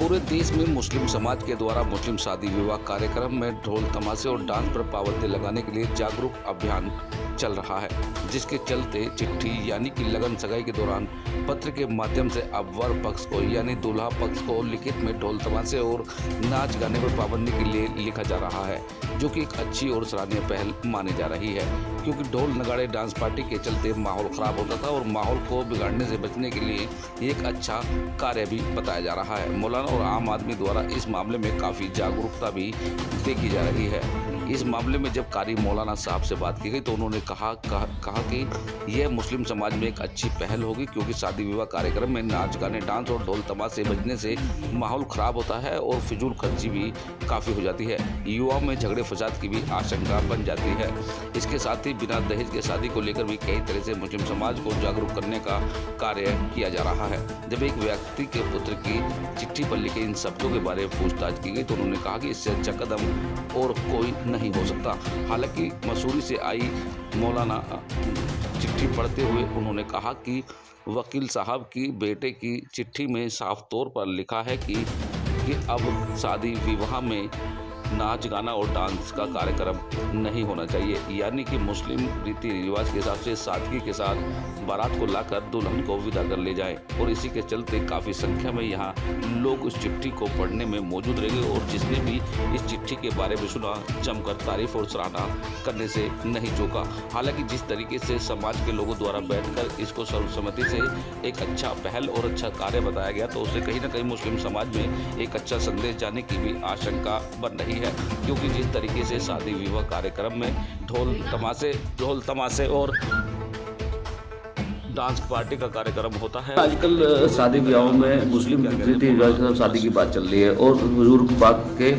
पूरे देश में मुस्लिम समाज के द्वारा मुस्लिम शादी विवाह कार्यक्रम में ढोल तमाशे और डांस पर पाबंदी लगाने के लिए जागरूक अभियान चल रहा है, जिसके चलते चिट्ठी यानी कि लगन सगाई के दौरान पत्र के माध्यम से अब वर पक्ष को यानी दूल्हा पक्ष को लिखित में ढोल तमाशे और नाच गाने पर पाबंदी के लिए लिखा जा रहा है, जो कि एक अच्छी और सराहनीय पहल मानी जा रही है, क्योंकि ढोल नगाड़े डांस पार्टी के चलते माहौल खराब होता था और माहौल को बिगाड़ने से बचने के लिए एक अच्छा कार्य भी बताया जा रहा है। मौलाना और आम आदमी द्वारा इस मामले में काफ़ी जागरूकता भी देखी जा रही है। इस मामले में जब कारी मौलाना साहब से बात की गई तो उन्होंने कहा कि यह मुस्लिम समाज में एक अच्छी पहल होगी, क्योंकि शादी विवाह कार्यक्रम में नाच गाने डांस और ढोल तमाशे बजने से माहौल खराब होता है और फिजूल खर्ची भी काफ़ी हो जाती है। युवाओं में झगड़े फसाद की भी आशंका बन जाती है। इसके साथ ही बिना दहेज के शादी को लेकर भी कई तरह से मुस्लिम समाज को जागरूक करने का कार्य किया जा रहा है। जब एक व्यक्ति के पुत्र की चिट्ठी पर लिखे इन शब्दों के बारे में पूछताछ की गई तो उन्होंने कहा कि इससे अच्छा कदम और कोई नहीं हो सकता। हालांकि मसूरी से आई मौलाना चिट्ठी पढ़ते हुए उन्होंने कहा कि वकील साहब की बेटे की चिट्ठी में साफ तौर पर लिखा है कि अब शादी विवाह में नाच गाना और डांस का कार्यक्रम नहीं होना चाहिए, यानी कि मुस्लिम रीति रिवाज के हिसाब से सादगी के साथ बारात को लाकर दुल्हन को विदा कर ले जाएं। और इसी के चलते काफ़ी संख्या में यहाँ लोग उस चिट्ठी को पढ़ने में मौजूद रहेंगे और जिसने भी इस चिट्ठी के बारे में सुना जमकर तारीफ और सराहना करने से नहीं चूका। हालांकि जिस तरीके से समाज के लोगों द्वारा बैठकर इसको सर्वसम्मति से एक अच्छा पहल और अच्छा कार्य बताया गया, तो उससे कहीं ना कहीं मुस्लिम समाज में एक अच्छा संदेश जाने की भी आशंका बन रही है, क्योंकि जिस तरीके से शादी विवाह कार्यक्रम में ढोल तमाशे और डांस पार्टी का कार्यक्रम होता है। आजकल शादी विवाहों में मुस्लिम रीति रिवाज के साथ शादी की बात चल रही है और बुजुर्ग बात के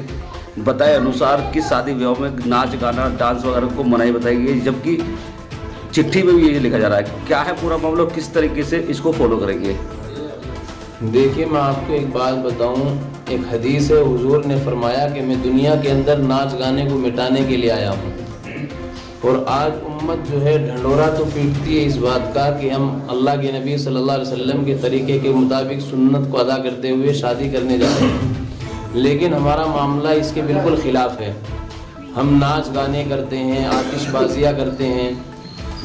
बताए अनुसार कि शादी विवाह में नाच गाना डांस वगैरह को मनाही बताई गई, जबकि चिट्ठी में भी ये लिखा जा रहा है। क्या है पूरा मामला, किस तरीके से इसको फॉलो करेंगे? देखिए, मैं आपको एक बात बताऊं, एक हदीस है, हुजूर ने फरमाया कि मैं दुनिया के अंदर नाच गाने को मिटाने के लिए आया हूं। और आज उम्मत जो है ढंढोरा तो पीटती है इस बात का कि हम अल्लाह के नबी सल्लल्लाहु अलैहि वसल्लम के तरीके के मुताबिक सुन्नत को अदा करते हुए शादी करने जा रहे हैं, लेकिन हमारा मामला इसके बिल्कुल ख़िलाफ़ है। हम नाच गाने करते हैं, आतिशबाजियाँ करते हैं,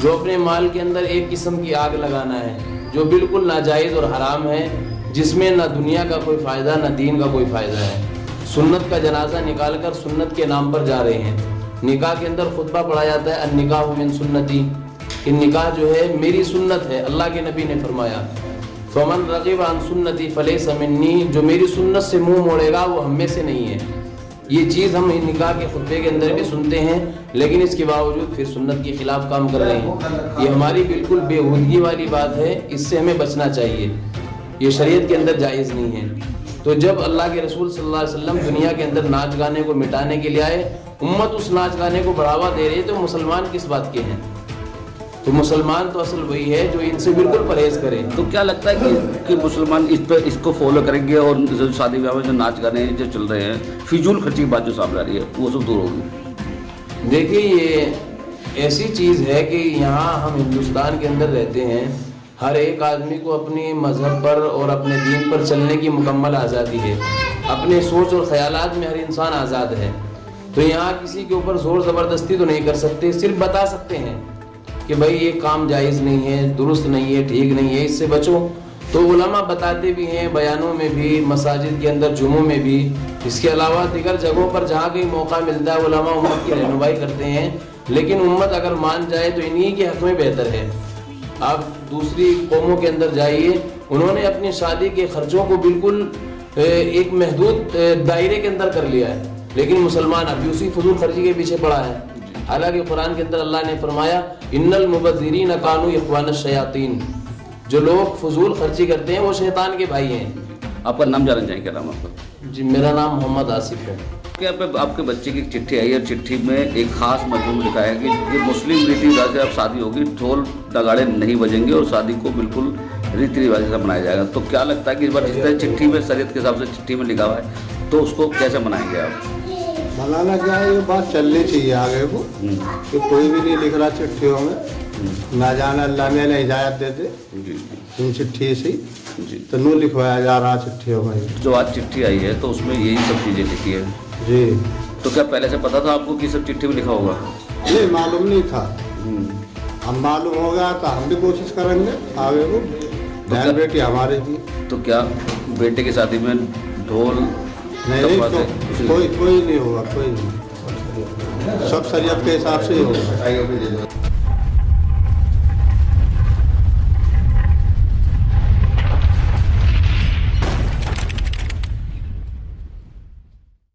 जो अपने माल के अंदर एक किस्म की आग लगाना है, जो बिल्कुल नाजायज़ और हराम है, जिसमें ना दुनिया का कोई फ़ायदा ना दीन का कोई फ़ायदा है। सुन्नत का जनाजा निकाल कर सुन्नत के नाम पर जा रहे हैं। निकाह के अंदर खुतबा पढ़ा जाता है, अन्निकाहु मिन सुन्नती, कि निकाह जो है मेरी सुन्नत है। अल्लाह के नबी ने फरमाया, फमन रग़िब अन सुन्नती फलैसा मिन्नी, जो मेरी सुन्नत से मुंह मोड़ेगा वो हम में से नहीं है। ये चीज़ हम निकाह के खुतबे के अंदर भी सुनते हैं, लेकिन इसके बावजूद फिर सुन्नत के खिलाफ काम कर रहे हैं। ये हमारी बिल्कुल बेहूदगी वाली बात है, इससे हमें बचना चाहिए। ये शरीयत के अंदर जायज़ नहीं है। तो जब अल्लाह के रसूल सल्लल्लाहु अलैहि वसल्लम दुनिया के अंदर नाच गाने को मिटाने के लिए आए, उम्मत उस नाच गाने को बढ़ावा दे रही है, तो मुसलमान किस बात के हैं? तो मुसलमान तो असल वही है जो इनसे बिल्कुल परहेज करे। तो क्या लगता है कि मुसलमान इसको फॉलो करेंगे और जो शादी विवाह में जो नाच गाने जो चल रहे हैं, फिजूल खर्ची की बात जो सामने आ रही है, वो सब दूर होगी? देखिए, ये ऐसी चीज़ है कि यहाँ हम हिंदुस्तान के अंदर रहते हैं, हर एक आदमी को अपने मज़हब पर और अपने दीन पर चलने की मुकम्मल आज़ादी है। अपने सोच और ख़यालात में हर इंसान आज़ाद है। तो यहाँ किसी के ऊपर ज़ोर ज़बरदस्ती तो नहीं कर सकते, सिर्फ बता सकते हैं कि भाई ये काम जायज़ नहीं है, दुरुस्त नहीं है, ठीक नहीं है, इससे बचो। तो उलमा बताते भी हैं, बयानों में भी, मसाजिद के अंदर जुमों में भी। इसके अलावा दीगर जगहों पर जहाँ कहीं मौका मिलता है उलमा उम्मत की रहनुमाई करते हैं, लेकिन उम्मत अगर मान जाए तो इन्हीं के हक़ में बेहतर है। आप दूसरी कौमों के अंदर जाइए, उन्होंने अपनी शादी के खर्चों को बिल्कुल एक महदूद दायरे के अंदर कर लिया है, लेकिन मुसलमान अभी उसी फजूल खर्ची के पीछे पड़ा है। हालांकि कुरान के अंदर अल्लाह ने फरमाया, इन्नल मुबज़्ज़िरीन कानू इख्वानश शयातीन, जो लोग फजूल खर्ची करते हैं वो शैतान के भाई हैं। आपका नाम जानना चाहिए? क्या नाम आपका? जी, मेरा नाम मोहम्मद आसिफ है। क्या पे आपके बच्चे की चिट्ठी आई है, चिट्ठी में एक खास मजमून लिखा है कि ये मुस्लिम रीति रिवाज से अब शादी होगी, ढोल नगाड़े नहीं बजेंगे और शादी को बिल्कुल रीति रिवाज से मनाया जाएगा। तो क्या लगता है कि इस बार जिस तरह चिट्ठी में शरीयत के हिसाब से चिट्ठी में लिखा हुआ है, तो उसको कैसे मनाएंगे आप? मनाना क्या है, ये बात चलनी चाहिए आगे को, कि कोई भी नहीं लिख रहा चिट्ठियों में, ना जाने अल्लाह में हिदायत दे दे जी इन चिट्ठी से जी। तो नू लिखवाया जा रहा चिट्ठियों में। जो आज चिट्ठी आई है तो उसमें यही सब चीज़ें लिखी है, जी तो क्या पहले से पता था आपको कि सब चिट्ठी में लिखा होगा? ये मालूम नहीं था, हम मालूम हो गया तो हम भी कोशिश करेंगे आगे को। बहन बेटी हमारे की तो क्या बेटे की शादी में ढोल नहीं तबला तो से- कोई नहीं होगा, कोई नहीं, सब शरीयत के हिसाब से ही होगा।